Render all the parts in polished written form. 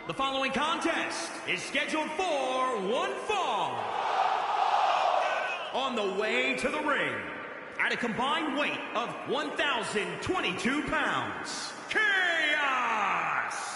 The following contest is scheduled for one fall. On the way to the ring, at a combined weight of 1,022 pounds, Chaos!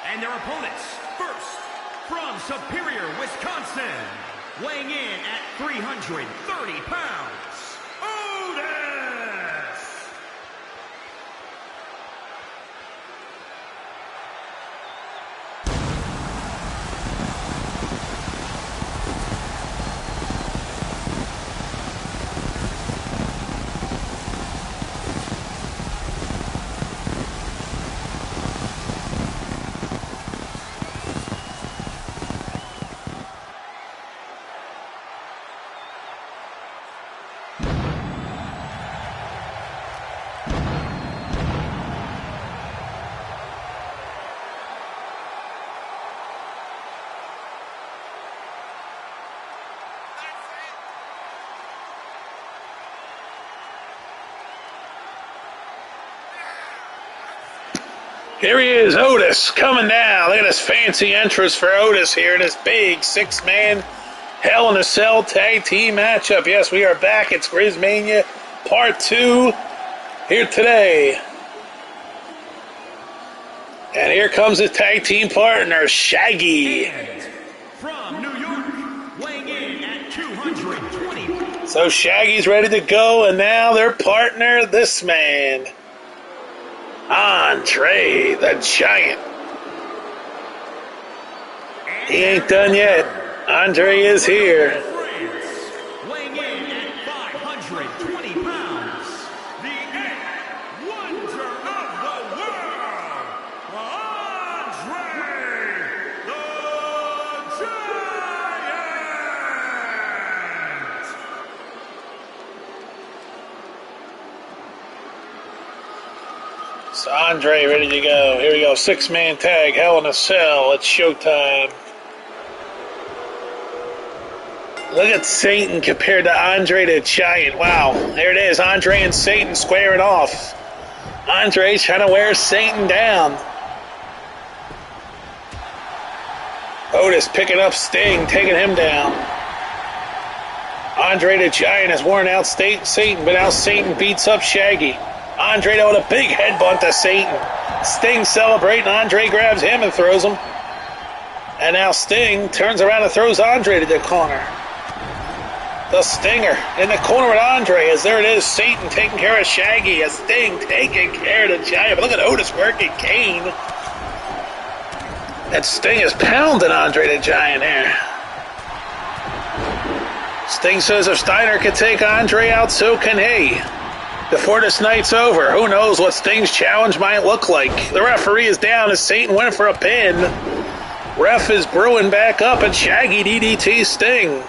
And their opponents, first, from Superior, Wisconsin, weighing in at 330 pounds, Otis! Here he is, Otis, coming down. Look at this fancy entrance for Otis here in this big six-man Hell in a Cell tag team matchup. Yes, we are back. It's Grizzmania Part 2 here today. And here comes his tag team partner, Shaggy. And from New York, weighing in at 220. So Shaggy's ready to go, and now their partner, this man, Andre the Giant. He ain't done yet. Andre is here. Weighing in at 520 pounds, the eighth wonder of the world, Andre the Giant. So Andre ready to go. Here we go. Six-man tag, Hell in a Cell. It's showtime. Look at Satan compared to Andre the Giant. Wow. There it is. Andre and Satan squaring off. Andre's trying to wear Satan down. Otis picking up Sting, taking him down. Andre the Giant has worn out Satan, but now Satan beats up Shaggy. Andre though with a big headbutt to Satan. Sting celebrating. Andre grabs him and throws him. And now Sting turns around and throws Andre to the corner. The Stinger in the corner with Andre, as there it is, Satan taking care of Shaggy, as Sting taking care of the Giant. But look at Otis working Kane. And Sting is pounding Andre the Giant here. Sting says if Steiner can take Andre out, so can he. Before this night's over, who knows what Sting's challenge might look like. The referee is down as Satan went for a pin. Ref is brewing back up, and Shaggy DDT Sting.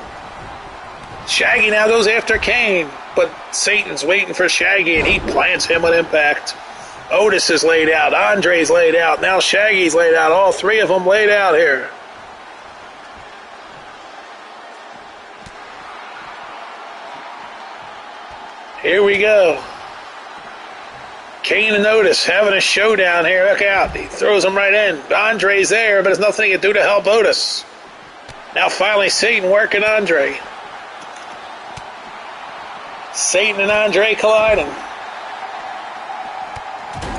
Shaggy now goes after Kane, but Satan's waiting for Shaggy, and he plants him with impact. Otis is laid out. Andre's laid out. Now Shaggy's laid out. All three of them laid out here. Here we go. Kane and Otis having a showdown here. Look out. He throws him right in. Andre's there, but there's nothing he can do to help Otis. Now finally Satan working Andre. Satan and Andre colliding.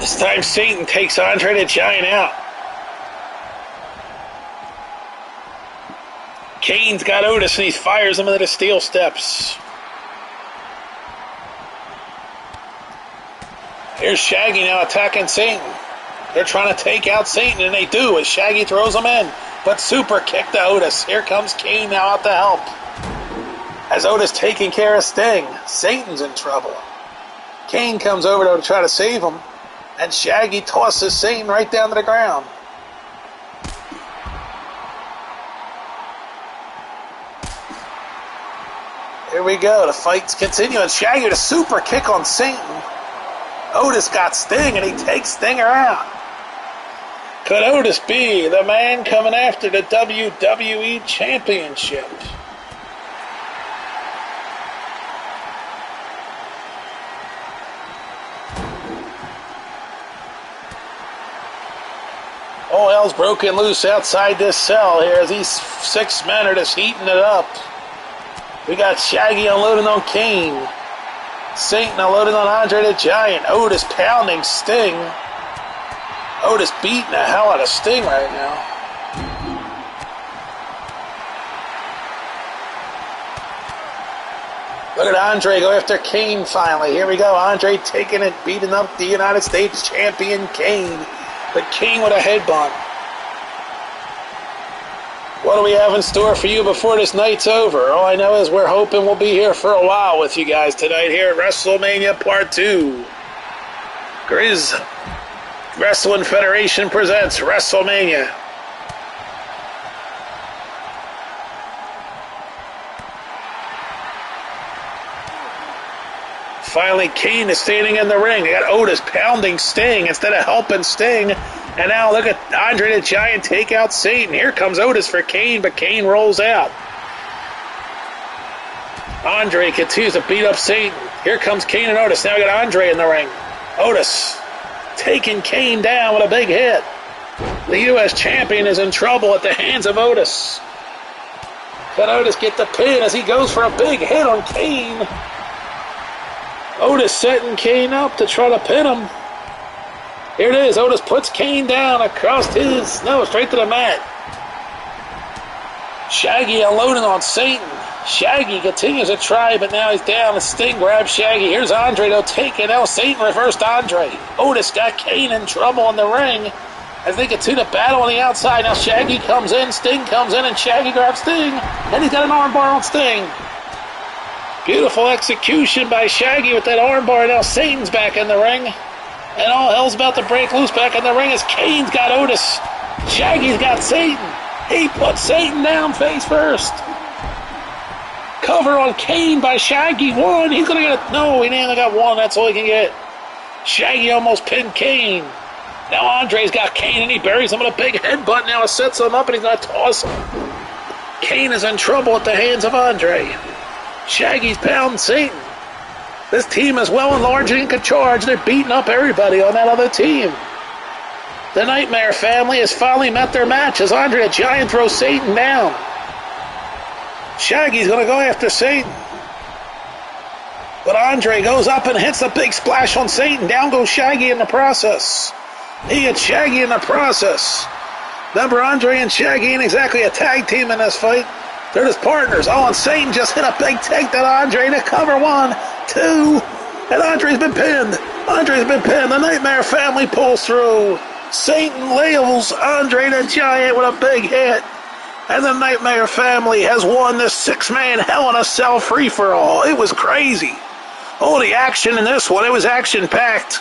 This time Satan takes Andre the Giant out. Kane's got Otis and he fires him into the steel steps. Here's Shaggy now attacking Satan. They're trying to take out Satan, and they do as Shaggy throws him in. But super kick to Otis. Here comes Kane now out to help. As Otis taking care of Sting, Satan's in trouble. Kane comes over to try to save him, and Shaggy tosses Satan right down to the ground. Here we go. The fight's continuing. Shaggy with a super kick on Satan. Otis got Sting, and he takes Stinger out. Could Otis be the man coming after the WWE Championship? All hell's broken loose outside this cell here as these 6 men are just heating it up. We got Shaggy unloading on Kane. Satan unloading on Andre the Giant. Otis pounding Sting. Otis beating the hell out of Sting right now. Look at Andre go after Kane finally. Here we go. Andre taking it, beating up the United States champion Kane. But Kane with a headbutt. What do we have in store for you before this night's over? All I know is we're hoping we'll be here for a while with you guys tonight here at WrestleMania Part 2. Grizz Wrestling Federation presents WrestleMania. Finally, Kane is standing in the ring. They got Otis pounding Sting instead of helping Sting. And now look at Andre the Giant take out Satan. Here comes Otis for Kane, but Kane rolls out. Andre continues to beat up Satan. Here comes Kane and Otis. Now we got Andre in the ring. Otis taking Kane down with a big hit. The U.S. champion is in trouble at the hands of Otis. Can Otis get the pin as he goes for a big hit on Kane? Otis setting Kane up to try to pin him. Here it is. Otis puts Kane down across straight to the mat. Shaggy unloading on Satan. Shaggy continues to try, but now he's down. And Sting grabs Shaggy. Here's Andre. They'll take it. Now Satan reversed Andre. Otis got Kane in trouble in the ring as they continue to battle on the outside. Now Shaggy comes in. Sting comes in, and Shaggy grabs Sting. And he's got an armbar on Sting. Beautiful execution by Shaggy with that armbar. Now Satan's back in the ring. And all hell's about to break loose back in the ring as Kane's got Otis. Shaggy's got Satan. He puts Satan down face first. Cover on Kane by Shaggy. One. He's going to get no, he only got one. That's all he can get. Shaggy almost pinned Kane. Now Andre's got Kane and he buries him with a big headbutt. Now it sets him up and he's going to toss him. Kane is in trouble at the hands of Andre. Shaggy's pounding Satan. This team is well enlarged and in charge. They're beating up everybody on that other team. The Nightmare family has finally met their match as Andre the Giant throws Satan down. Shaggy's going to go after Satan. But Andre goes up and hits a big splash on Satan. Down goes Shaggy in the process. He hits Shaggy in the process. Remember, Andre and Shaggy ain't exactly a tag team in this fight. They're just partners. Oh, and Satan just hit a big take to Andre to cover 1, 2, and Andre's been pinned. Andre's been pinned. The Nightmare family pulls through. Satan labels Andre the Giant with a big hit. And the Nightmare family has won this 6-man Hell in a Cell free-for-all. It was crazy. Oh, the action in this one, it was action-packed.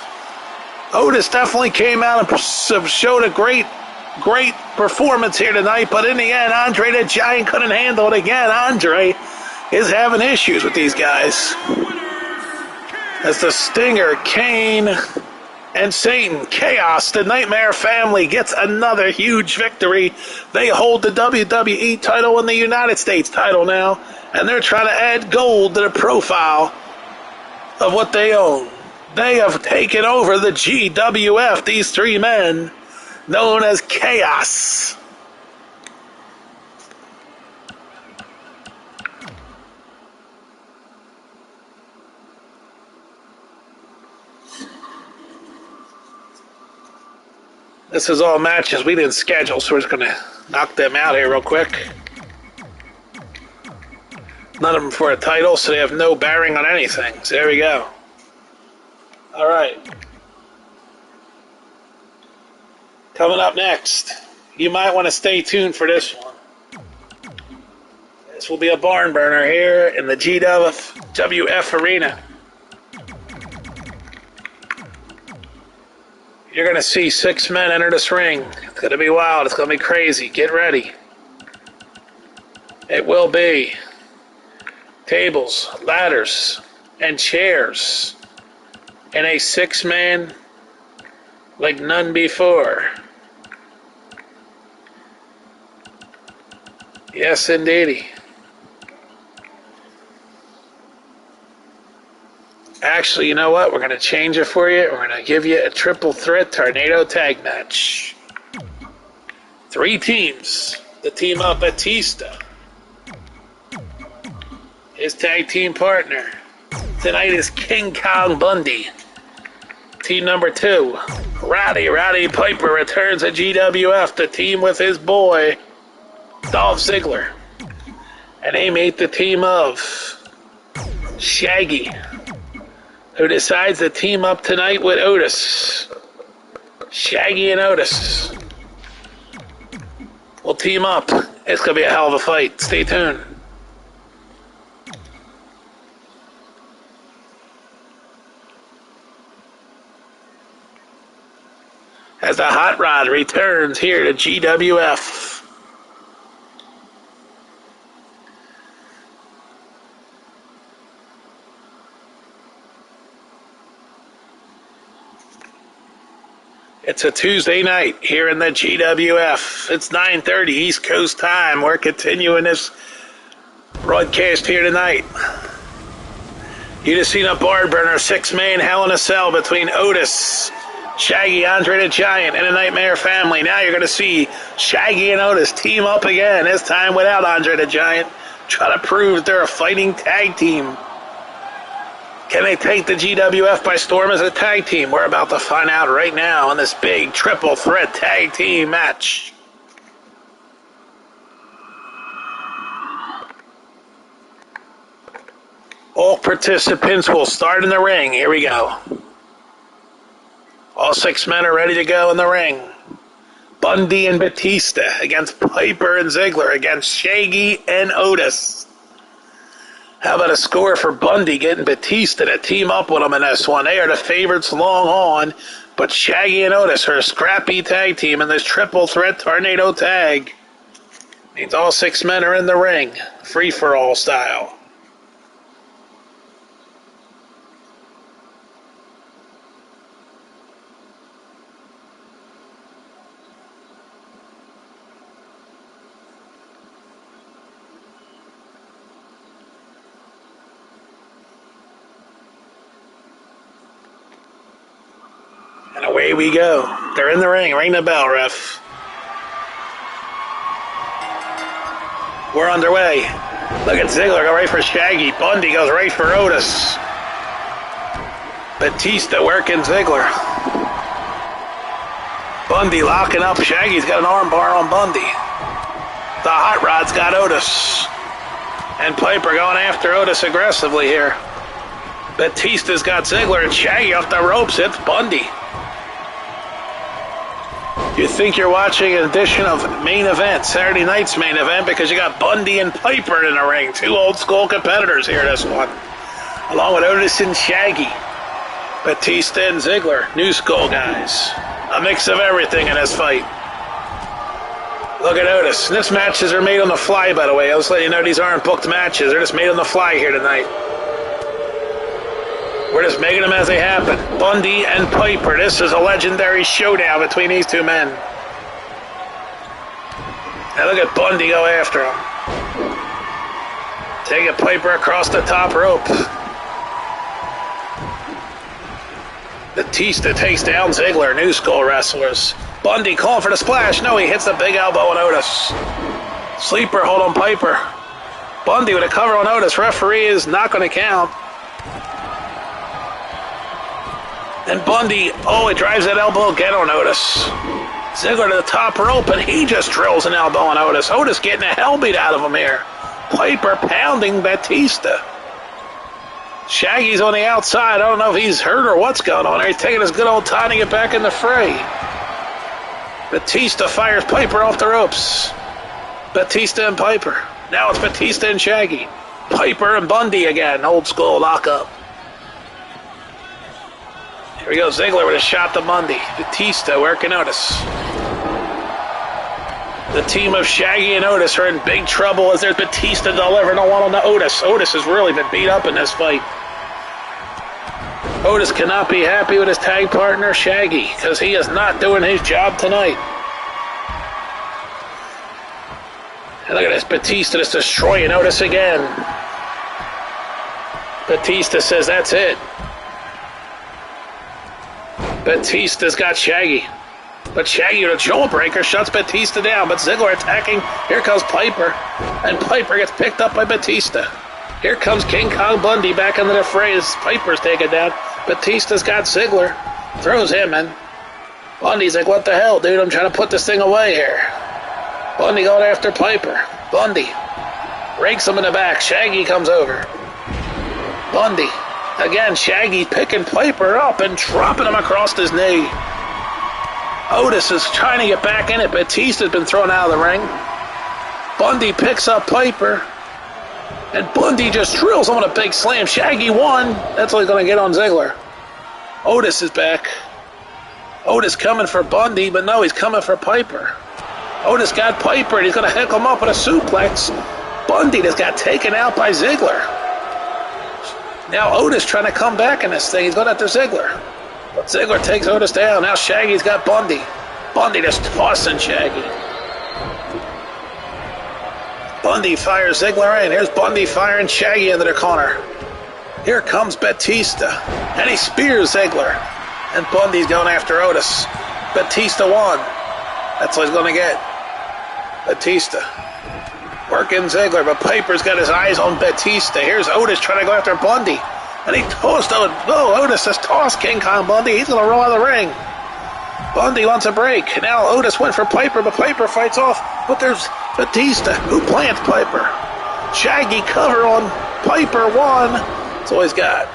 Otis definitely came out and showed a great performance here tonight, but in the end, Andre the Giant couldn't handle it again. Andre is having issues with these guys. As the Stinger, Kane, and Satan, Chaos, the Nightmare family gets another huge victory. They hold the WWE title and the United States title now, and they're trying to add gold to the profile of what they own. They have taken over the GWF, these three men, known as Chaos. This is all matches we didn't schedule, so we're just going to knock them out here real quick. None of them for a title, so they have no bearing on anything. So there we go. All right. Coming up next, you might want to stay tuned for this one. This will be a barn burner here in the GWF arena. You're going to see 6 men enter this ring. It's going to be wild. It's going to be crazy. Get ready. It will be tables, ladders, and chairs in a 6-man like none before. Yes, indeedy. Actually, you know what? We're going to change it for you. We're going to give you a triple threat tornado tag match. 3 teams. The team of Batista. His tag team partner tonight is King Kong Bundy. Team number 2, Roddy Piper returns at GWF to team with his boy, Dolph Ziggler. And they meet the team of Shaggy, who decides to team up tonight with Otis. Shaggy and Otis will team up. It's going to be a hell of a fight. Stay tuned. As the Hot Rod returns here to GWF. It's a Tuesday night here in the GWF. It's 9:30 East Coast time. We're continuing this broadcast here tonight. You just seen a barn burner 6-man Hell in a Cell between Otis, Shaggy, Andre the Giant, and the Nightmare Family. Now you're going to see Shaggy and Otis team up again, this time without Andre the Giant, try to prove they're a fighting tag team. Can they take the GWF by storm as a tag team? We're about to find out right now in this big triple threat tag team match. All participants will start in the ring. Here we go. All 6 men are ready to go in the ring. Bundy and Batista against Piper and Ziggler against Shaggy and Otis. How about a score for Bundy getting Batista to team up with him in this one? They are the favorites long on, but Shaggy and Otis are a scrappy tag team in this triple threat tornado tag. Means all 6 men are in the ring, free-for-all style. And away we go. They're in the ring. Ring the bell, ref. We're underway. Look at Ziggler go right for Shaggy. Bundy goes right for Otis. Batista working Ziggler. Bundy locking up. Shaggy's got an arm bar on Bundy. The Hot Rod's got Otis. And Piper going after Otis aggressively here. Batista's got Ziggler and Shaggy off the ropes. It's Bundy. You think you're watching an edition of Main Event, Saturday night's Main Event, because you got Bundy and Piper in the ring. 2 old school competitors here, this one. Along with Otis and Shaggy. Batista and Ziggler, new school guys. A mix of everything in this fight. Look at Otis. This matches are made on the fly, by the way. I'll just let you know these aren't booked matches. They're just made on the fly here tonight. We're just making them as they happen. Bundy and Piper. This is a legendary showdown between these 2 men. Now look at Bundy go after him. Taking Piper across the top rope. Batista takes down Ziggler, New School wrestlers. Bundy calling for the splash. No, he hits the big elbow on Otis. Sleeper hold on Piper. Bundy with a cover on Otis. Referee is not going to count. And Bundy, it drives that elbow again on Otis. Ziggler to the top rope, and he just drills an elbow on Otis. Otis getting a hell beat out of him here. Piper pounding Batista. Shaggy's on the outside. I don't know if he's hurt or what's going on there. He's taking his good old time to get back in the fray. Batista fires Piper off the ropes. Batista and Piper. Now it's Batista and Shaggy. Piper and Bundy again. Old school lockup. Here we go. Ziggler with a shot to Bundy. Batista working Otis. The team of Shaggy and Otis are in big trouble as there's Batista delivering a one on to Otis. Otis has really been beat up in this fight. Otis cannot be happy with his tag partner, Shaggy, because he is not doing his job tonight. And look at this, Batista just destroying Otis again. Batista says that's it. Batista's got Shaggy. But Shaggy with a jawbreaker shuts Batista down. But Ziggler attacking. Here comes Piper. And Piper gets picked up by Batista. Here comes King Kong Bundy back into the fray as Piper's taken down. Batista's got Ziggler. Throws him in. Bundy's like, what the hell, dude? I'm trying to put this thing away here. Bundy going after Piper. Bundy rakes him in the back. Shaggy comes over. Bundy. Again, Shaggy picking Piper up and dropping him across his knee. Otis is trying to get back in it. Batista's been thrown out of the ring. Bundy picks up Piper. And Bundy just drills him with a big slam. Shaggy won. That's all he's going to get on Ziggler. Otis is back. Otis coming for Bundy, but no, he's coming for Piper. Otis got Piper, and he's going to hook him up with a suplex. Bundy just got taken out by Ziggler. Now Otis trying to come back in this thing. He's going after Ziggler. But Ziggler takes Otis down. Now Shaggy's got Bundy. Bundy just tossing Shaggy. Bundy fires Ziggler in. Here's Bundy firing Shaggy into the corner. Here comes Batista. And he spears Ziggler. And Bundy's going after Otis. Batista won. That's what he's going to get. Batista. Working Ziggler, but Piper's got his eyes on Batista. Here's Otis trying to go after Bundy. And he tossed Otis. Oh, Otis has tossed King Kong Bundy. He's going to roll out of the ring. Bundy wants a break. Now Otis went for Piper, but Piper fights off. But there's Batista, who plants Piper. Shaggy cover on Piper, won. That's all he's got.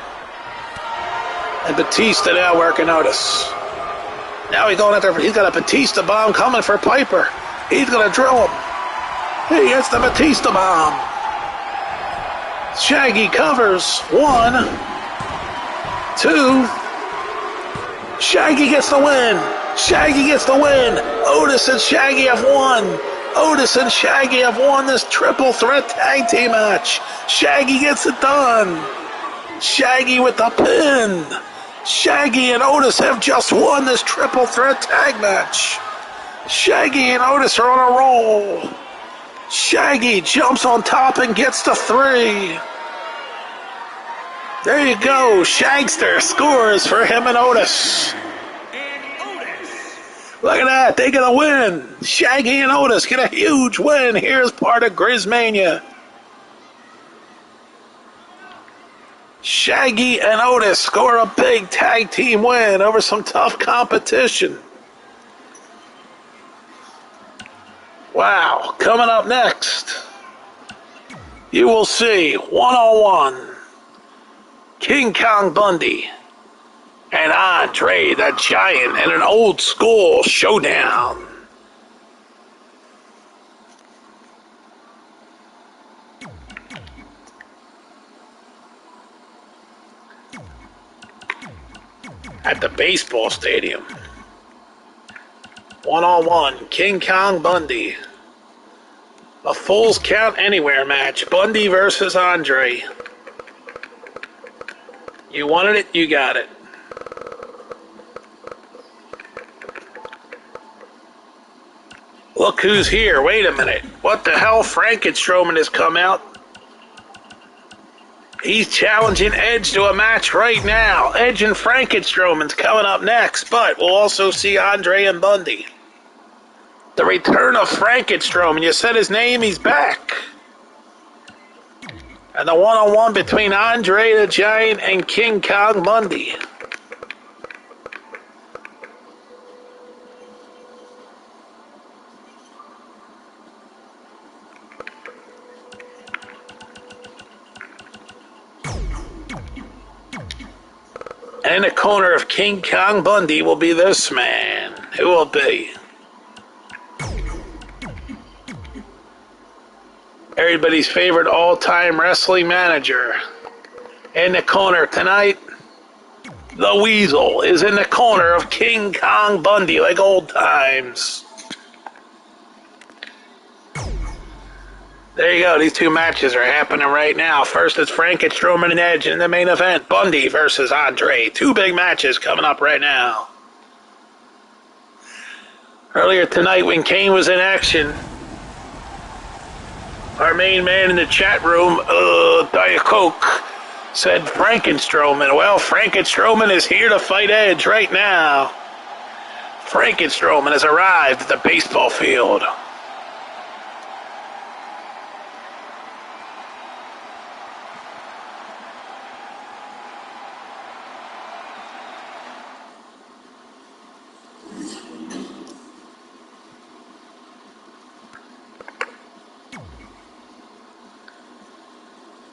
And Batista now working Otis. Now he's going after, he's got a Batista bomb coming for Piper. He's going to drill him. He gets the Batista bomb. Shaggy covers. 1, 2. Shaggy gets the win. Shaggy gets the win. Otis and Shaggy have won. Otis and Shaggy have won this triple threat tag team match. Shaggy gets it done. Shaggy with the pin. Shaggy and Otis have just won this triple threat tag match. Shaggy and Otis are on a roll. Shaggy jumps on top and gets the 3. There you go. Shagster scores for him and Otis. Look at that. They get a win. Shaggy and Otis get a huge win. Here's part of Grizzmania. Shaggy and Otis score a big tag team win over some tough competition. Wow. Coming up next, you will see one-on-one King Kong Bundy and Andre the Giant in an old school showdown. At the baseball stadium. One-on-one, King Kong Bundy. A Falls Count Anywhere match. Bundy versus Andre. You wanted it, you got it. Look who's here. Wait a minute. What the hell? Frankenstrowman has come out. He's challenging Edge to a match right now. Edge and Frankenstrowman's coming up next, but we'll also see Andre and Bundy. The return of Frankenstrowman. You said his name, he's back. And the one-on-one between Andre the Giant and King Kong Bundy. And in the corner of King Kong Bundy will be this man. Who will be? Everybody's favorite all-time wrestling manager. In the corner tonight, the Weasel is in the corner of King Kong Bundy like old times. There you go. These two matches are happening right now. First is Frankenstrowman and Edge in the main event. Bundy versus Andre. Two big matches coming up right now. Earlier tonight when Kane was in action, our main man in the chat room, Diet Coke, said Frankenstrowman. Well, Frankenstrowman is here to fight Edge right now. Frankenstrowman has arrived at the baseball field.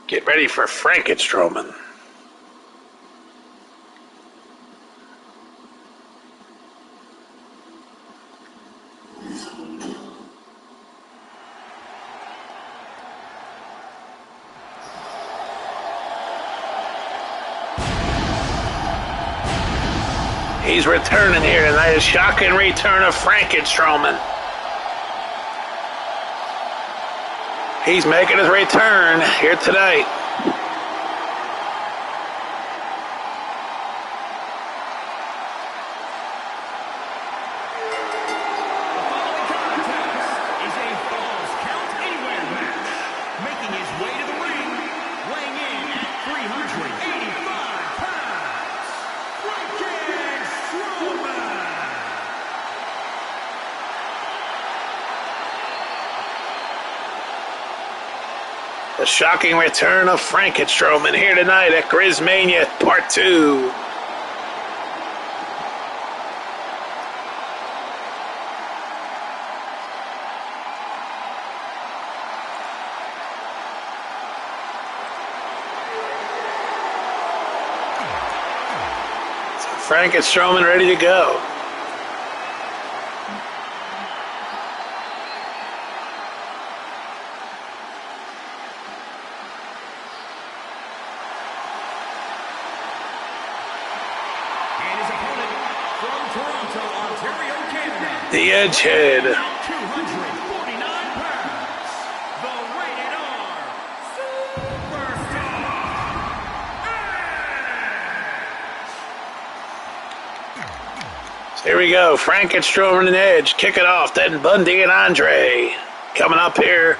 Get ready for Frankenstrowman. He's returning here tonight. A shocking return of Frankenstrowman. He's making his return here tonight. The shocking return of Frankenstrowman here tonight at Grizzmania Part 2. So Frankenstrowman ready to go. The Edgehead. 249 pounds. The rated R Superstar. So here we go. Frankenstrowman and Edge kick it off. Then Bundy and Andre coming up here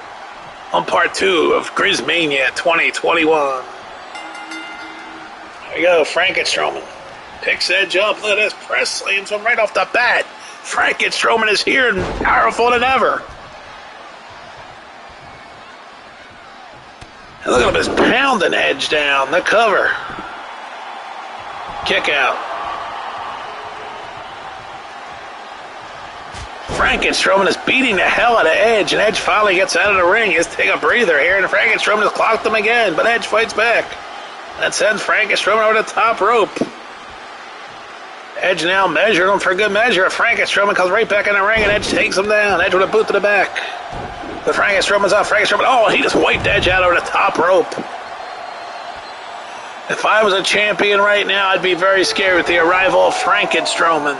on Part 2 of Grizzmania 2021. There we go. Frankenstrowman picks Edge up. Look at this. Press slams him right off the bat. Frankenstrowman is here and powerful than ever. And look at him just pounding Edge down. The cover. Kick out. Frankenstrowman is beating the hell out of Edge, and Edge finally gets out of the ring. He has to take a breather here, and Frankenstrowman has clocked him again, but Edge fights back. That sends Frankenstrowman over the top rope. Edge now measured him for good measure. Frankenstrowman comes right back in the ring, and Edge takes him down. Edge with a boot to the back. The Frankenstrowman's up. Frankenstrowman, oh, he just wiped Edge out over the top rope. If I was a champion right now, I'd be very scared with the arrival of Frankenstrowman.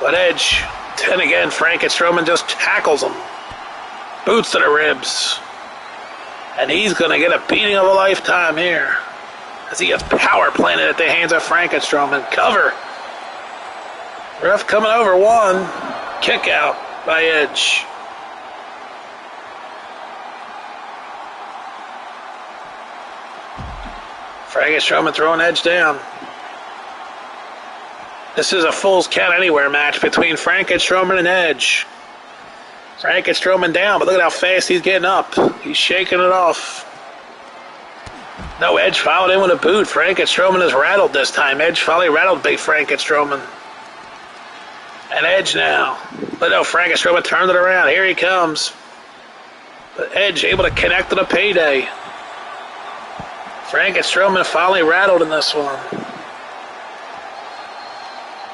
But Edge, then again, Frankenstrowman just tackles him. Boots to the ribs. And he's going to get a beating of a lifetime here, as he gets power planted at the hands of Frankenstrowman. Cover. Ref coming over one. Kick out by Edge. Strowman throwing Edge down. This is a Falls Count Anywhere match between Strowman and Edge. Strowman down, but look at how fast he's getting up. He's shaking it off. No, Edge followed in with a boot. Strowman is rattled this time. Edge finally rattled big Strowman. And Edge now. But no, Strowman turned it around. Here he comes. But Edge able to connect to the payday. Strowman finally rattled in this one.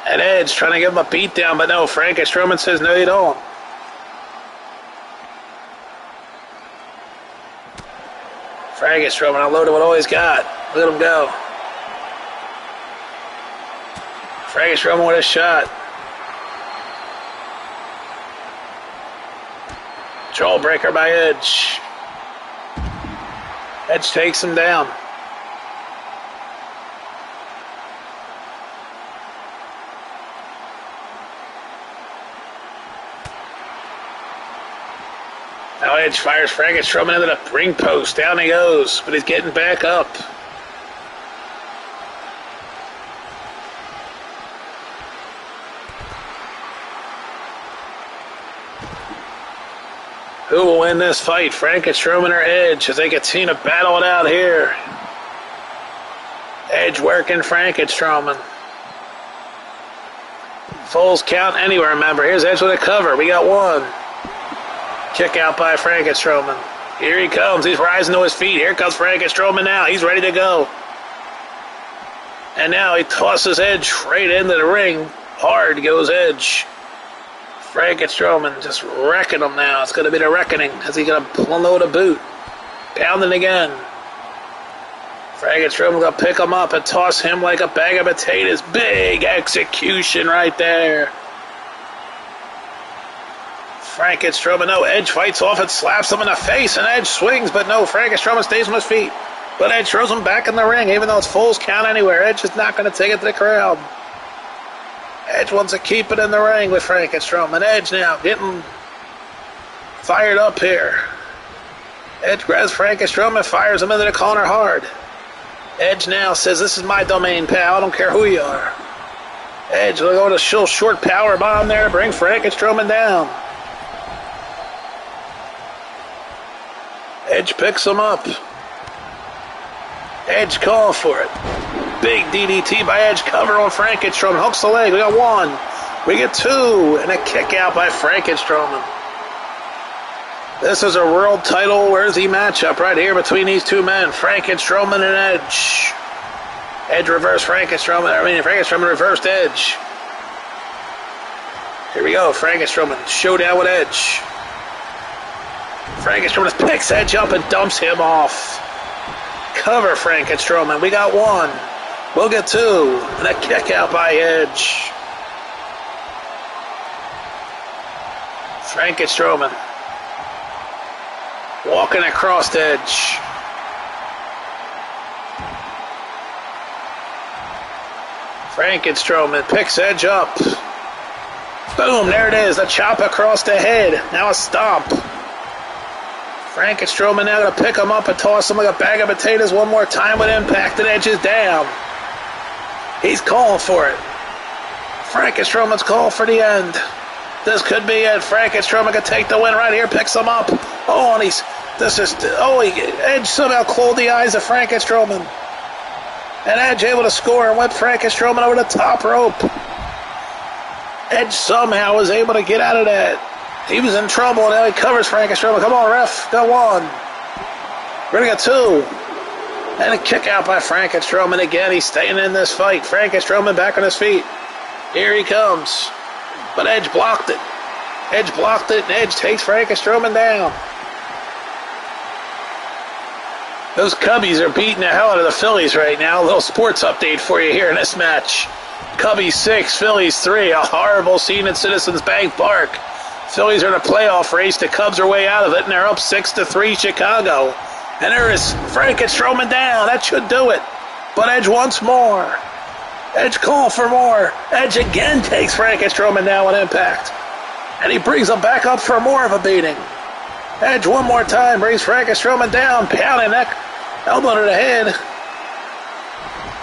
And Edge trying to give him a beatdown, but no, Strowman says, no, you don't. Strowman unloaded with all he's got. Look at him go. Strowman with a shot. Jawbreaker by Edge. Edge takes him down. Now Edge fires Strowman into the ring post. Down he goes, but he's getting back up. Who will win this fight, Strowman or Edge, as they continue to battle it out here? Edge working Strowman. Falls Count Anywhere, remember. Here's Edge with a cover. We got one. Kick out by Strowman. Here he comes. He's rising to his feet. Here comes Strowman now. He's ready to go. And now he tosses Edge right into the ring. Hard goes Edge. Strowman just wrecking him now. It's going to be the reckoning as he's going to unload a boot. Pounding again. Strowman going to pick him up and toss him like a bag of potatoes. Big execution right there. Strowman, no, Edge fights off and slaps him in the face, and Edge swings, but no, Strowman stays on his feet. But Edge throws him back in the ring, even though it's Falls Count Anywhere. Edge is not going to take it to the crowd. Edge wants to keep it in the ring with Strowman. Edge now getting fired up here. Edge grabs Strowman, fires him into the corner hard. Edge now says, this is my domain, pal. I don't care who you are. Edge will go to a short power bomb there to bring Strowman down. Edge picks him up. Edge calls for it. Big DDT by Edge, cover on Strowman. Hooks the leg. We got one. We get two. And a kick out by Strowman. This is a world title worthy matchup right here between these two men, Strowman and Edge. Edge reversed Strowman reversed Edge. Here we go, Strowman. Showdown with Edge. Strowman picks Edge up and dumps him off. Cover Strowman. We got one. We'll get two. And a kick out by Edge. Strowman walking across Edge. Strowman picks Edge up. Boom, there it is. A chop across the head. Now a stomp. Strowman now going to pick him up and toss him like a bag of potatoes one more time with impact, and Edge is down. He's calling for it. Strowman's calling for the end. This could be it. Strowman can take the win right here, picks him up. Oh, and Edge somehow closed the eyes of Strowman. And Edge able to score and whip Strowman over the top rope. Edge somehow was able to get out of that. He was in trouble, and now he covers Strowman. Come on, ref. Got one. We're going to get two. And a kick out by Strowman again. He's staying in this fight. Strowman back on his feet. Here he comes. But Edge blocked it. And Edge takes Strowman down. Those Cubbies are beating the hell out of the Phillies right now. A little sports update for you here in this match. Cubbies 6, Phillies 3. A horrible scene at Citizens Bank Park. Phillies are in a playoff race. The Cubs are way out of it, and they're up 6-3 Chicago. And there is Strowman down. That should do it. But Edge wants more. Edge calling for more. Edge again takes Strowman down with impact. And he brings him back up for more of a beating. Edge one more time brings Strowman down. Pounding neck. Elbow to the head.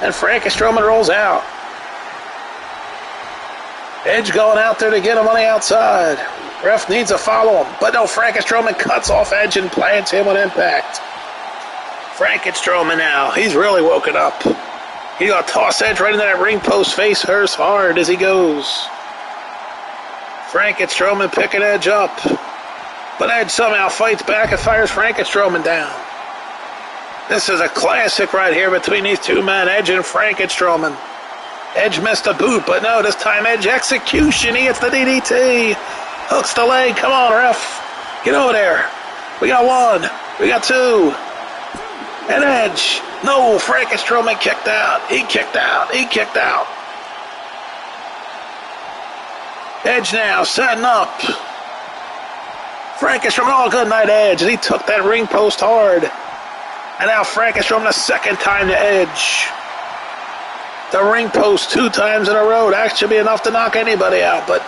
And Strowman rolls out. Edge going out there to get him on the outside. Ref needs to follow him. But no, Strowman cuts off Edge and plants him with Impact. Strowman now. He's really woken up. He's going to toss Edge right into that ring post face first hard as he goes. Strowman picking Edge up. But Edge somehow fights back and fires Strowman down. This is a classic right here between these two men, Edge and Strowman. Edge missed a boot, but no, this time Edge execution. He hits the DDT. Hooks the leg. Come on, ref. Get over there. We got one. We got two. And Edge. No, Strowman kicked out. He kicked out. He kicked out. Edge now setting up. Strowman, oh, good night, Edge. And he took that ring post hard. And now Strowman a second time to Edge. The ring post 2 times in a row. That should be enough to knock anybody out. But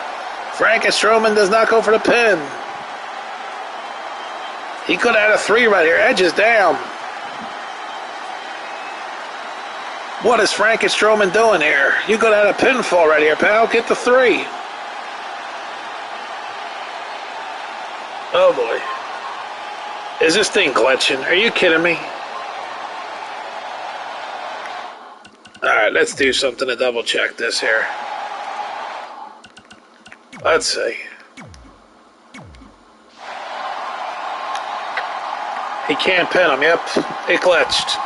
Strowman does not go for the pin. He could have had a 3 right here. Edge is down. What is Strowman doing here? You could have had a pinfall right here, pal. Get the 3. Oh, boy. Is this thing glitching? Are you kidding me? Alright, let's do something to double check this here. Let's see. He can't pin him, yep. It glitched.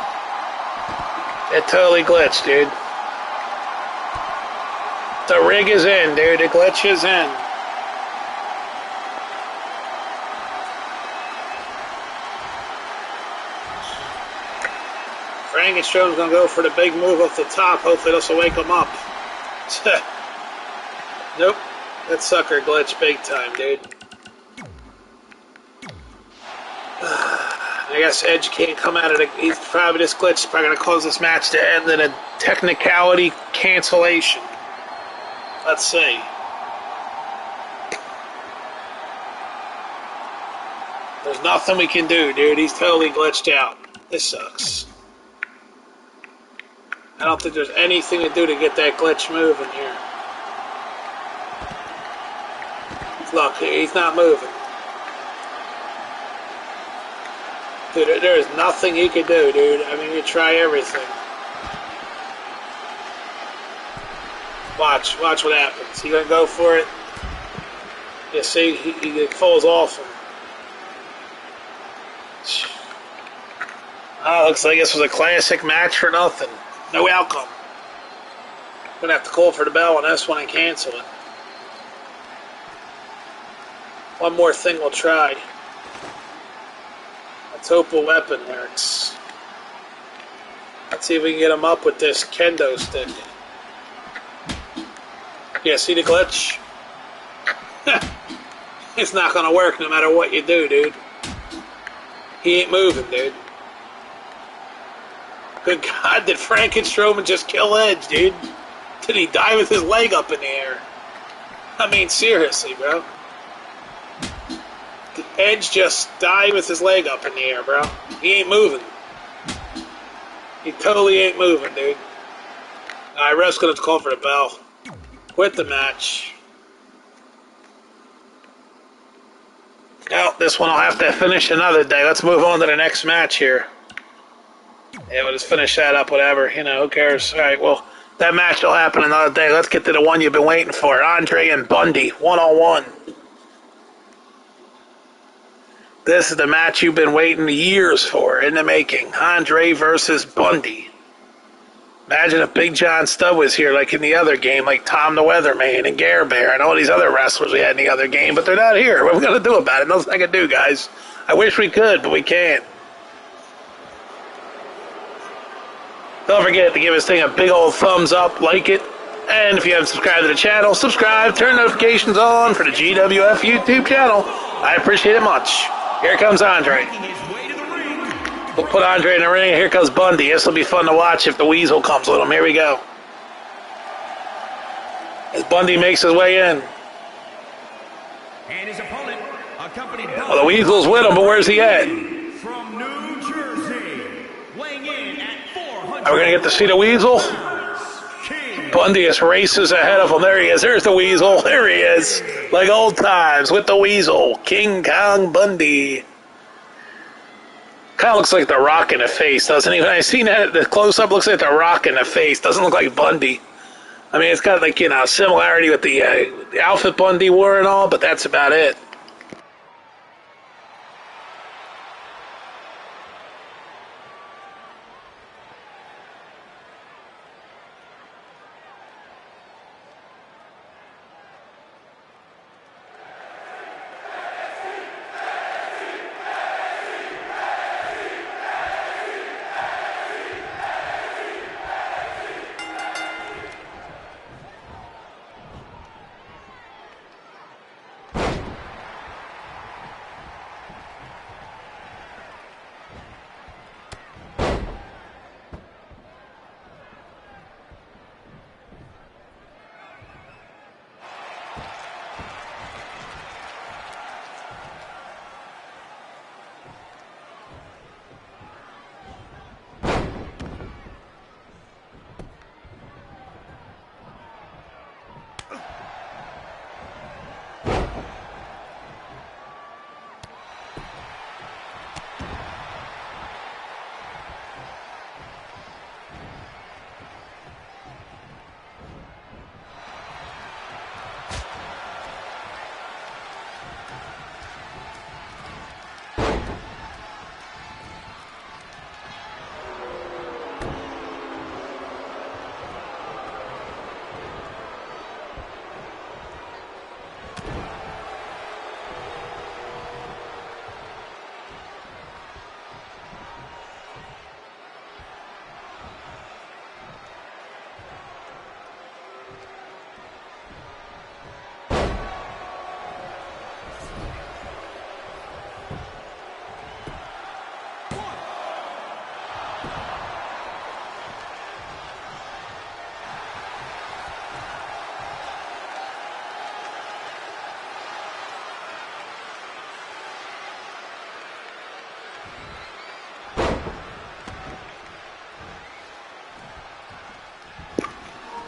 It totally glitched, dude. The rig is in, dude. The glitch is in. Strowman's going to go for the big move off the top. Hopefully this will wake him up. Nope. That sucker glitched big time, dude. I guess Edge can't come out of it. He's probably this glitch is probably going to cause this match to end in a technicality cancellation. Let's see. There's nothing we can do, dude. He's totally glitched out. This sucks. I don't think there's anything to do to get that glitch moving here. Look, he's not moving. Dude, there is nothing he can do, dude. I mean, you try everything. Watch what happens. He gonna go for it. You see, he falls off him. Oh, looks like this was a classic match for nothing. No outcome. Gonna have to call for the bell on this one and cancel it. One more thing we'll try. Let's hope a weapon works. Let's see if we can get him up with this kendo stick. Yeah, see the glitch? It's not gonna work no matter what you do, dude. He ain't moving, dude. Good God, did Strowman just kill Edge, dude? Did he die with his leg up in the air? I mean, seriously, bro. Did Edge just die with his leg up in the air, bro? He ain't moving. He totally ain't moving, dude. Alright, ref's gonna call for the bell. Quit the match. No, this one will have to finish another day. Let's move on to the next match here. Yeah, we'll just finish that up, whatever. You know, who cares? All right, well, that match will happen another day. Let's get to the one you've been waiting for. Andre and Bundy, one-on-one. This is the match you've been waiting years for in the making. Andre versus Bundy. Imagine if Big John Studd was here like in the other game, like Tom the Weatherman and Gare Bear and all these other wrestlers we had in the other game, but they're not here. What are we going to do about it? Nothing I can do, guys. I wish we could, but we can't. Don't forget to give this thing a big old thumbs up, like it, and if you haven't subscribed to the channel, subscribe, turn notifications on for the GWF YouTube channel. I appreciate it much. Here comes Andre. We'll put Andre in the ring, and here comes Bundy. This will be fun to watch if the Weasel comes with him. Here we go. As Bundy makes his way in. And his opponent, accompanied by well, the Weasel's with him, but where's he at? from New Jersey, weighing in at 400. Are we going to get to see the Weasel? Bundy just races ahead of him. There he is. There's the Weasel. There he is. Like old times with the Weasel. King Kong Bundy. Kind of looks like the Rock in the face, doesn't he? When I seen that, the close-up looks like the Rock in the face. Doesn't look like Bundy. I mean, it's got like, similarity with the outfit Bundy wore and all, but that's about it.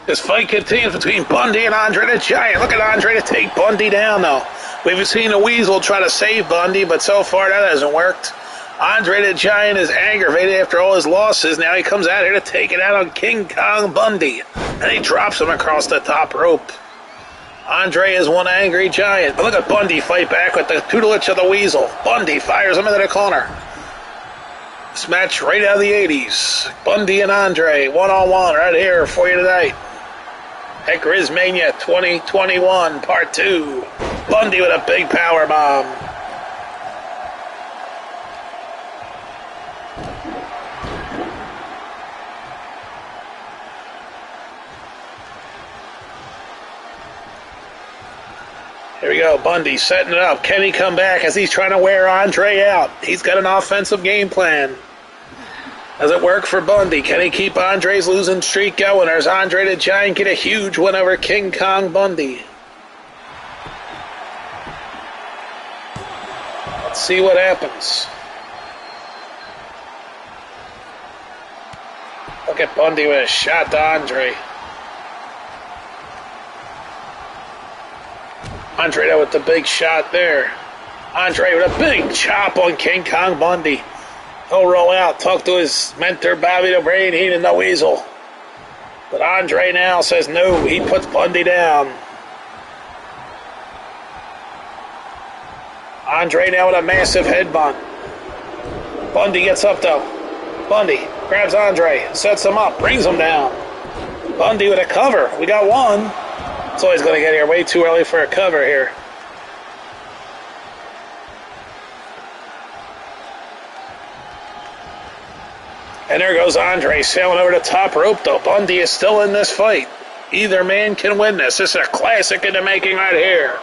This fight continues between Bundy and Andre the Giant. Look at Andre to take Bundy down, though. We've seen the Weasel try to save Bundy, but so far that hasn't worked. Andre the Giant is aggravated after all his losses. Now he comes out here to take it out on King Kong Bundy. And he drops him across the top rope. Andre is one angry giant. But look at Bundy fight back with the tutelage of the Weasel. Bundy fires him into the corner. This match right out of the 80s. Bundy and Andre, one-on-one right here for you tonight. At Grizzmania 2021, Part 2. Bundy with a big power bomb. Here we go, Bundy setting it up. Can he come back as he's trying to wear Andre out? He's got an offensive game plan. Does it work for Bundy? Can he keep Andre's losing streak going? Or does Andre the Giant get a huge win over King Kong Bundy? Let's see what happens. Look at Bundy with a shot to Andre. Andre there with the big shot there. Andre with a big chop on King Kong Bundy. He'll roll out, talk to his mentor, Bobby the Brain, he and the Weasel. But Andre now says no, he puts Bundy down. Andre now with a massive headbutt. Bundy gets up though. Bundy grabs Andre, sets him up, brings him down. Bundy with a cover. We got one. It's always going to get here way too early for a cover here. And there goes Andre sailing over the top rope, though. Bundy is still in this fight. Either man can win this. This is a classic in the making right here.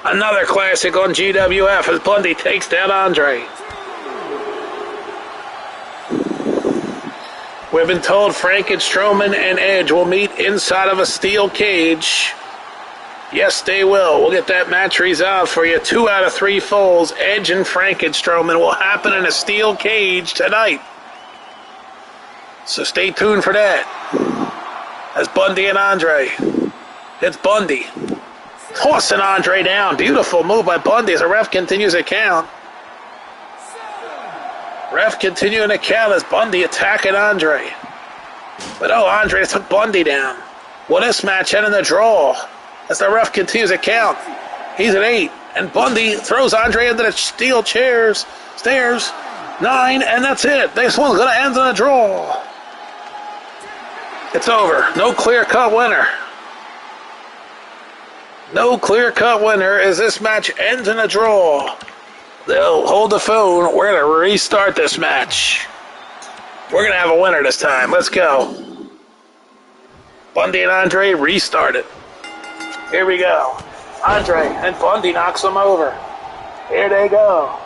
Another classic on GWF as Bundy takes down Andre. We've been told Strowman and Edge will meet inside of a steel cage. Yes, they will. We'll get that match resolved for you. 2 out of 3 falls. Edge and Strowman will happen in a steel cage tonight. So stay tuned for that. That's Bundy and Andre. It's Bundy. Tossing Andre down. Beautiful move by Bundy as the ref continues to count. Ref continuing to count as Bundy attacking Andre. But Andre took Bundy down. Will this match end in a draw? As the ref continues to count. He's at 8. And Bundy throws Andre into the steel stairs. 9, and that's it. This one's going to end in a draw. It's over. No clear-cut winner. No clear-cut winner as this match ends in a draw. They'll hold the phone. We're going to restart this match. We're going to have a winner this time. Let's go. Bundy and Andre restart it. Here we go. Andre and Bundy knocks him over. Here they go.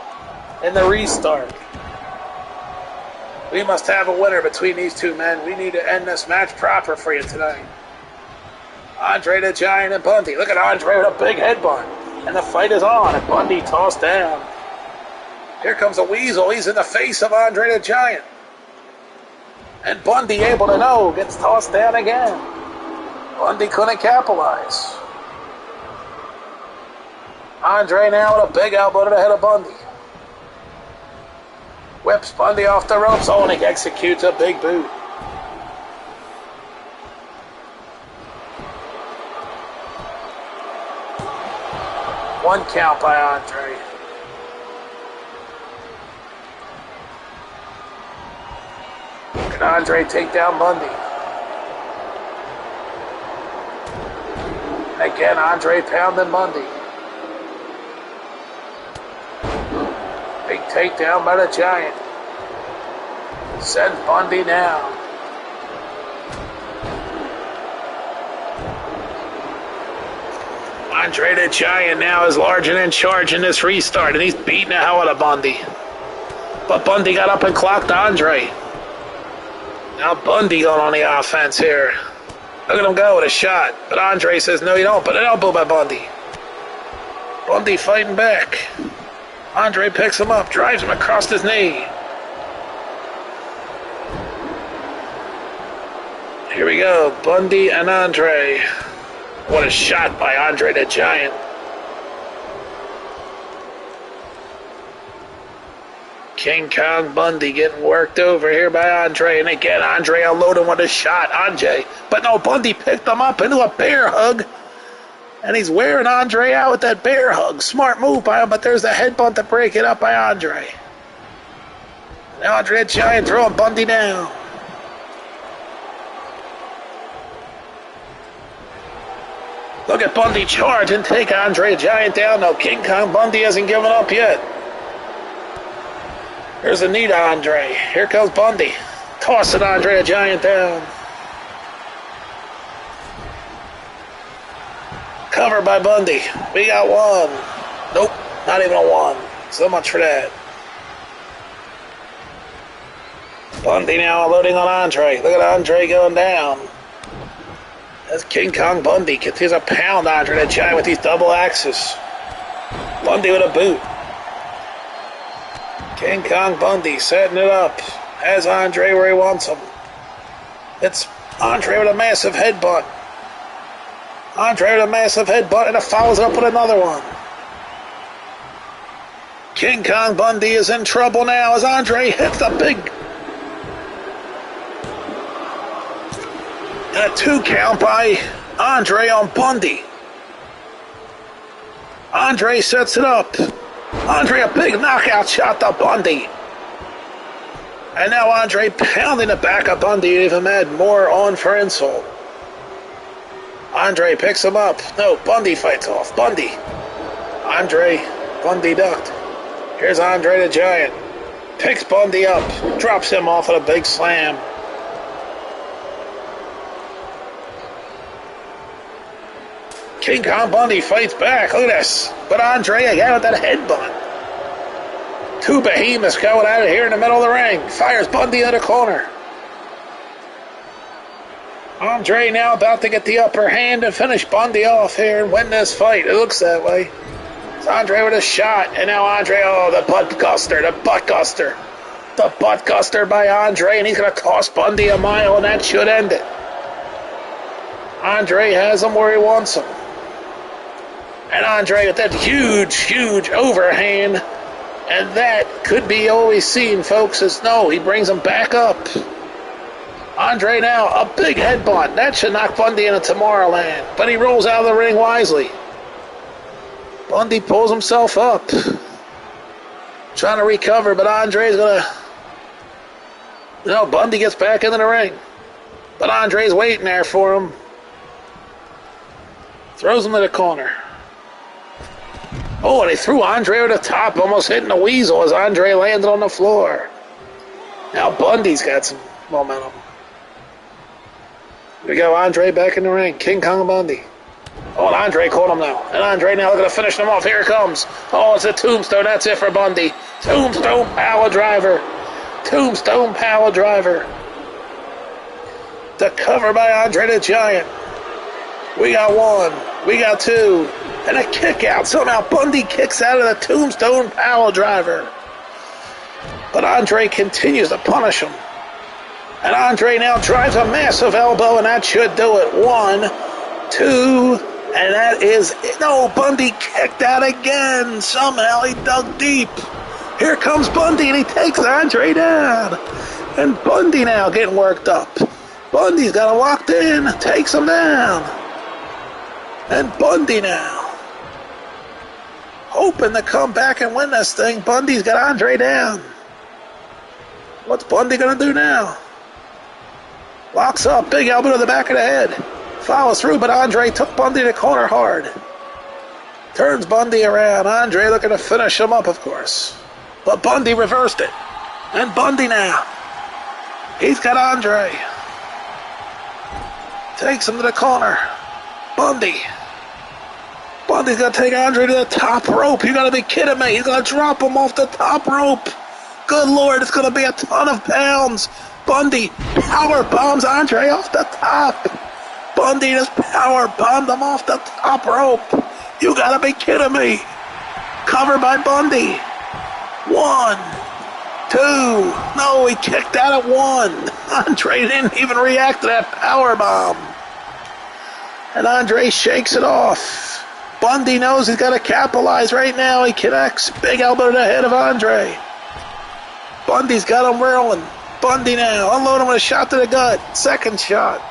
In the restart. We must have a winner between these two men. We need to end this match proper for you tonight. Andre the Giant and Bundy. Look at Andre with a big headbutt. And the fight is on. And Bundy tossed down. Here comes a Weasel. He's in the face of Andre the Giant. And Bundy, able to know, gets tossed down again. Bundy couldn't capitalize. Andre now with a big elbow to the head of Bundy. Whips Bundy off the ropes. Oh, and he executes a big boot. One count by Andre. Can Andre take down Bundy? Again, Andre pounding Bundy. Big takedown by the Giant. Sends Bundy down. Andre the Giant now is large and in charge in this restart, and he's beating the hell out of Bundy. But Bundy got up and clocked Andre. Now Bundy going on the offense here. Look at him go with a shot. But Andre says, no, you don't. But an elbow by Bundy. Bundy fighting back. Andre picks him up, drives him across his knee. Here we go, Bundy and Andre. What a shot by Andre the Giant. King Kong Bundy getting worked over here by Andre. And again, Andre unloading with a shot. Andre. But no, Bundy picked him up into a bear hug. And he's wearing Andre out with that bear hug. Smart move by him, but there's a headbutt to break it up by Andre. Now Andre the Giant throwing Bundy down. Look at Bundy charge and take Andre the Giant down. No, King Kong Bundy hasn't given up yet. Here's a knee to Andre. Here comes Bundy. Tossing Andre the Giant down. Cover by Bundy. We got one. Nope, not even a one. So much for that. Bundy now loading on Andre. Look at Andre going down. That's King Kong Bundy. Continues to pound Andre the Giant with these double axes. Bundy with a boot. King Kong Bundy setting it up. Has Andre where he wants him. It's Andre with a massive headbutt. Andre with a massive headbutt, and it follows up with another one. King Kong Bundy is in trouble now as Andre hits the big... And a 2 count by Andre on Bundy. Andre sets it up. Andre a big knockout shot to Bundy. And now Andre pounding the back of Bundy, even add more on for insult. Andre picks him up. No, Bundy fights off. Bundy. Bundy ducked. Here's Andre the Giant. Picks Bundy up. Drops him off with a big slam. King Kong Bundy fights back. Look at this. But Andre again with that headbutt. 2 behemoths going out of here in the middle of the ring. Fires Bundy in the corner. Andre now about to get the upper hand and finish Bundy off here and win this fight. It looks that way. It's Andre with a shot. And now Andre, oh, the butt guster. The butt guster by Andre, and he's going to toss Bundy a mile, and that should end it. Andre has him where he wants him. And Andre with that huge overhand. And that could be all we've seen, folks, is no, he brings him back up. Andre now, a big headbutt. That should knock Bundy into Tomorrowland. But he rolls out of the ring wisely. Bundy pulls himself up. Trying to recover, but Andre's going to... No, Bundy gets back into the ring. But Andre's waiting there for him. Throws him to the corner. Oh, and he threw Andre over the top, almost hitting the weasel as Andre landed on the floor. Now Bundy's got some momentum. Here we go, Andre back in the ring. King Kong Bundy. Oh, and Andre caught him now. And Andre now looking to finish him off. Here it comes. Oh, it's a tombstone. That's it for Bundy. Tombstone power driver. Tombstone power driver. The cover by Andre the Giant. We got one. We got two. And a kick out. Somehow Bundy kicks out of the tombstone power driver. But Andre continues to punish him. And Andre now drives a massive elbow, and that should do it. 1, 2, and that is it. No, Bundy kicked out again. Somehow he dug deep. Here comes Bundy, and he takes Andre down. And Bundy now getting worked up. Bundy's got him locked in, takes him down. And Bundy now hoping to come back and win this thing. Bundy's got Andre down. What's Bundy going to do now? Locks up, big elbow to the back of the head. Follows through, but Andre took Bundy to the corner hard. Turns Bundy around. Andre looking to finish him up, of course. But Bundy reversed it. And Bundy now. He's got Andre. Takes him to the corner. Bundy. Bundy's going to take Andre to the top rope. You got to be kidding me. He's going to drop him off the top rope. Good Lord, it's going to be a ton of pounds. Bundy power bombs Andre off the top. Bundy just power bombed him off the top rope. You got to be kidding me. Cover by Bundy. 1, 2. No, he kicked out at 1. Andre didn't even react to that power bomb. And Andre shakes it off. Bundy knows he's got to capitalize right now. He connects. Big elbow to the head of Andre. Bundy's got him whirling. Bundy now. Unload him with a shot to the gut. Second shot.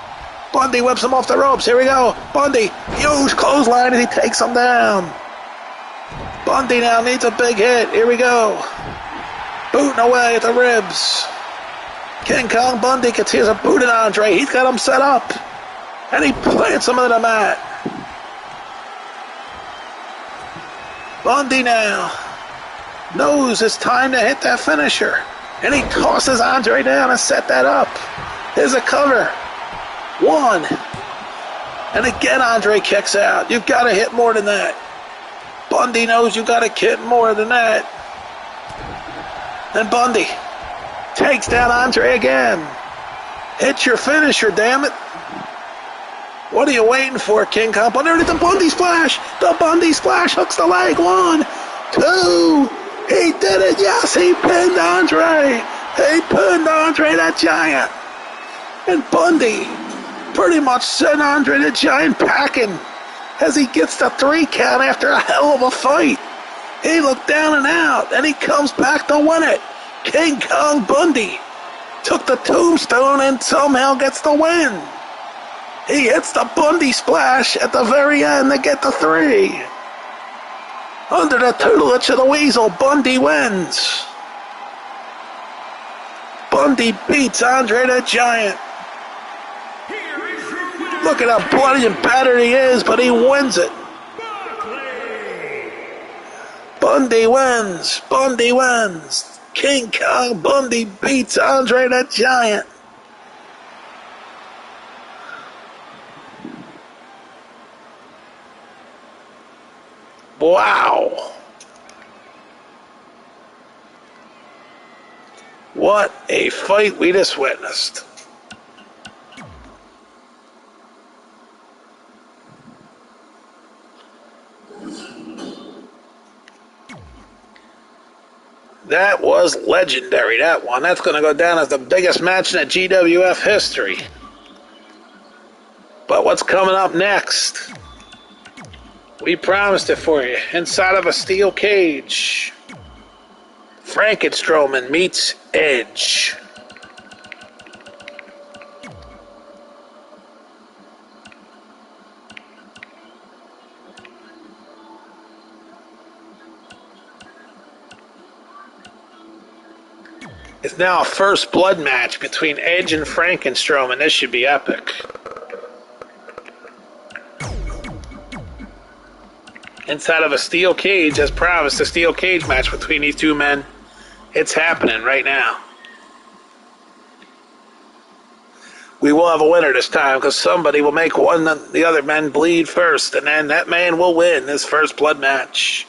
Bundy whips him off the ropes. Here we go. Bundy. Huge clothesline as he takes him down. Bundy now needs a big hit. Here we go. Booting away at the ribs. King Kong Bundy continues to boot at Andre. He's got him set up. And he plants him into the mat. Bundy now knows it's time to hit that finisher. And he tosses Andre down and set that up. Here's a cover. 1. And again Andre kicks out. You've got to hit more than that. Bundy knows you've got to hit more than that. And Bundy takes down Andre again. Hit your finisher, damn it. What are you waiting for, King Kong? Underneath the Bundy splash. The Bundy splash hooks the leg. 1, 2. He did it. Yes, he pinned Andre. He pinned Andre the Giant. And Bundy pretty much sent Andre the Giant packing as he gets the 3 count after a hell of a fight. He looked down and out, and he comes back to win it. King Kong Bundy took the tombstone and somehow gets the win. He hits the Bundy splash at the very end to get the 3. Under the tutelage of the Weasel, Bundy wins. Bundy beats Andre the Giant. Look at how bloody and battered he is, but he wins it. Bundy wins. Bundy wins. King Kong Bundy beats Andre the Giant. Wow. What a fight we just witnessed. That was legendary, that one. That's going to go down as the biggest match in the GWF history. But what's coming up next? We promised it for you. Inside of a steel cage, Frankenstrowman meets Edge. It's now a first blood match between Edge and Frankenstrowman. This should be epic. Inside of a steel cage, as promised, a steel cage match between these two men. It's happening right now. We will have a winner this time because somebody will make one of the other men bleed first, and then that man will win this first blood match.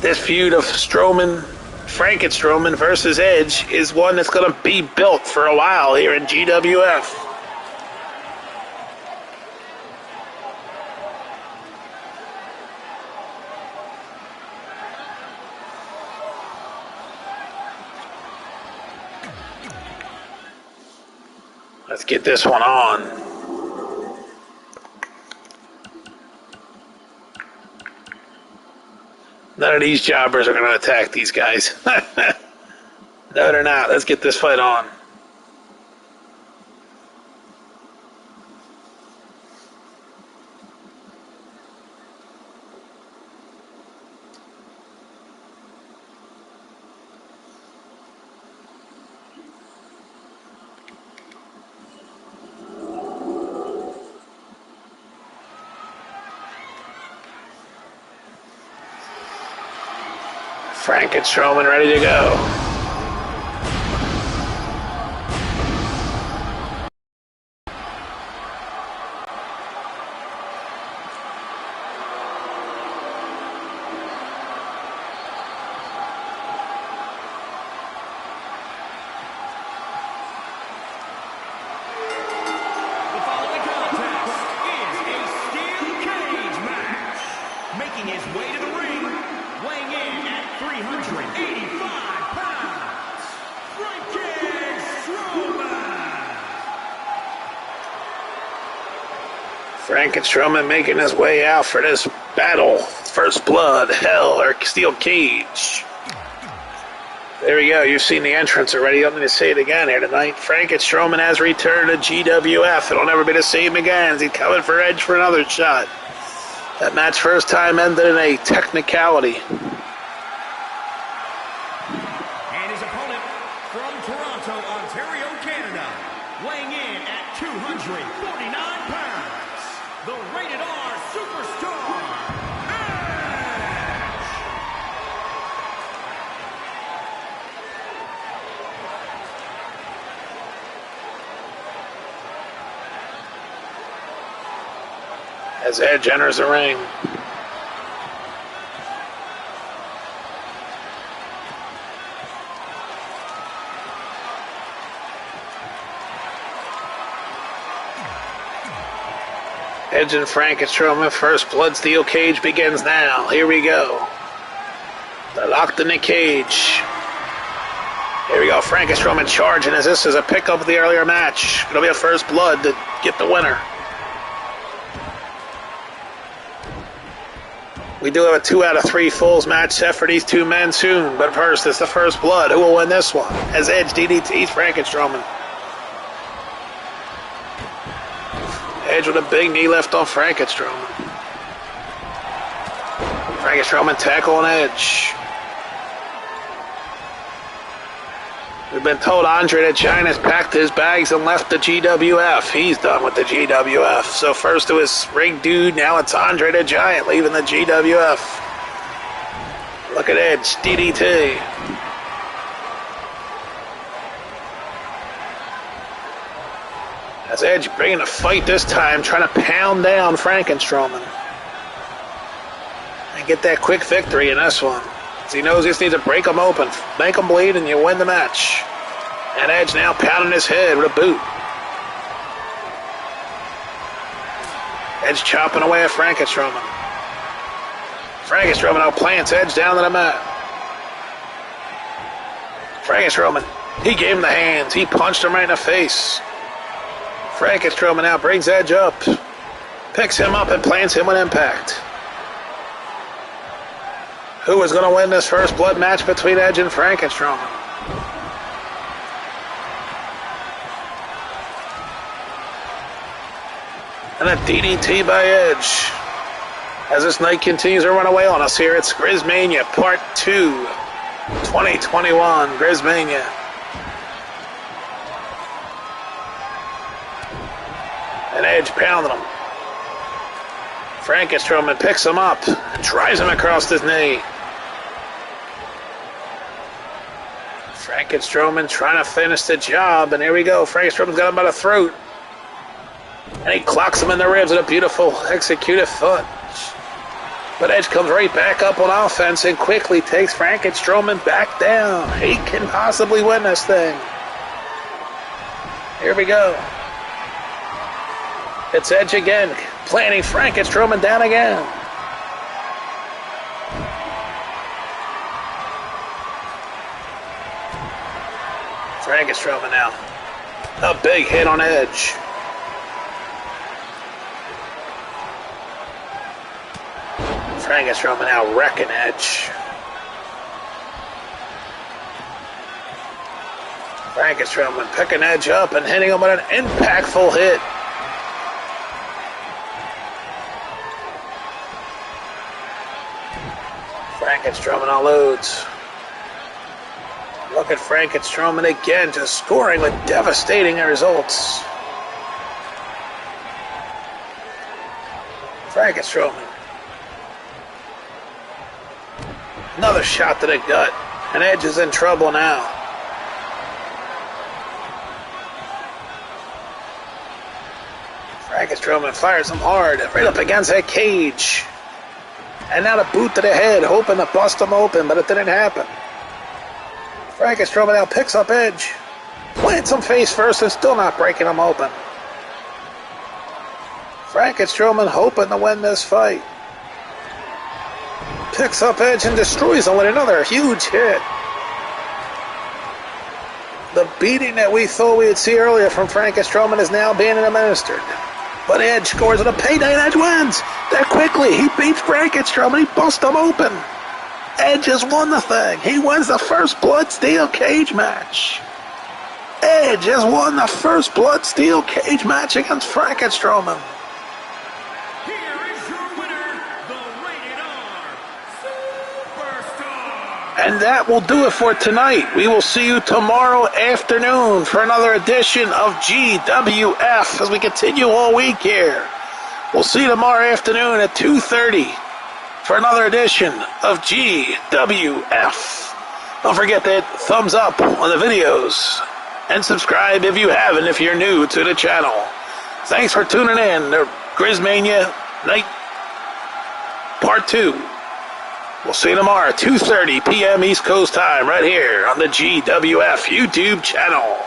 This feud of Frankenstrowman versus Edge is one that's going to be built for a while here in GWF. Let's get this one on. None of these jobbers are going to attack these guys. No, they're not. Let's get this fight on. Frankenstrowman ready to go. The following contest is a steel cage match. Making his way to the ring, weighing in at 385 pounds, Frankenstrowman making his way out for this battle. First blood, hell, or steel cage. There we go. You've seen the entrance already. Don't need to say it again here tonight. Frankenstrowman has returned to GWF. It'll never be the same again. He's coming for Edge for another shot. That match first time ended in a technicality. And his opponent from Toronto, Ontario, Canada, weighing in at 249 pounds, the Rated R Superstar, As Edge enters the ring. Edge and Frankenstrowman, first blood steel cage begins now. Here we go. They're locked in the cage. Here we go. Frankenstrowman charging as this is a pickup of the earlier match. It'll be a first blood to get the winner. We do have a 2 out of 3 falls match set for these two men soon. But first, it's the first blood. Who will win this one? As Edge DDTs Frankenstrowman. Edge with a big knee lift on Frankenstrowman. Frankenstrowman tackling Edge. We've been told Andre the Giant has packed his bags and left the GWF. He's done with the GWF. So first it was Ring Dude, now it's Andre the Giant leaving the GWF. Look at Edge, DDT. As Edge bringing a fight this time, trying to pound down Frankenstrowman. And get that quick victory in this one. He knows he just needs to break him open, make him bleed, and you win the match. And Edge now pounding his head with a boot. Edge chopping away at Frankenstrowman. Frankenstrowman now plants Edge down to the mat. Strowman, he gave him the hands. He punched him right in the face. Strowman now brings Edge up. Picks him up and plants him with Impact. Who is going to win this first blood match between Edge and Strowman? And a DDT by Edge. As this night continues to run away on us here, it's Grizzmania Part 2, 2021, Grizzmania. And Edge pounding him. Strowman picks him up and drives him across his knee. Strowman trying to finish the job, and here we go. Strowman's got him by the throat. And he clocks him in the ribs with a beautiful executed foot. But Edge comes right back up on offense and quickly takes Strowman back down. He can possibly win this thing. Here we go. It's Edge again, planting Strowman down again. Strowman now. A big hit on Edge. Strowman now wrecking Edge. Strowman picking Edge up and hitting him with an impactful hit. Strowman unloads. Look at Strowman again, just scoring with devastating results. Strowman. Another shot to the gut, and Edge is in trouble now. Strowman fires him hard, right up against that cage. And now the boot to the head, hoping to bust him open, but it didn't happen. Strowman now picks up Edge, plants him face first, and still not breaking him open. Strowman hoping to win this fight. Picks up Edge and destroys him with another huge hit. The beating that we thought we would see earlier from Strowman is now being administered. But Edge scores on a payday and Edge wins. That quickly, he beats Strowman. He busts him open. Edge has won the thing. He wins the first blood steel cage match. Edge has won the first blood steel cage match against Strowman. Here is your winner, the Rated R Superstar. And that will do it for tonight. We will see you tomorrow afternoon for another edition of GWF as we continue all week here. We'll see you tomorrow afternoon at 2:30 for another edition of GWF. Don't forget that thumbs up on the videos and subscribe if you haven't, if you're new to the channel. Thanks for tuning in to Grizzmania Night Part 2. We'll see you tomorrow, 2:30 p.m. East Coast time, right here on the GWF YouTube channel.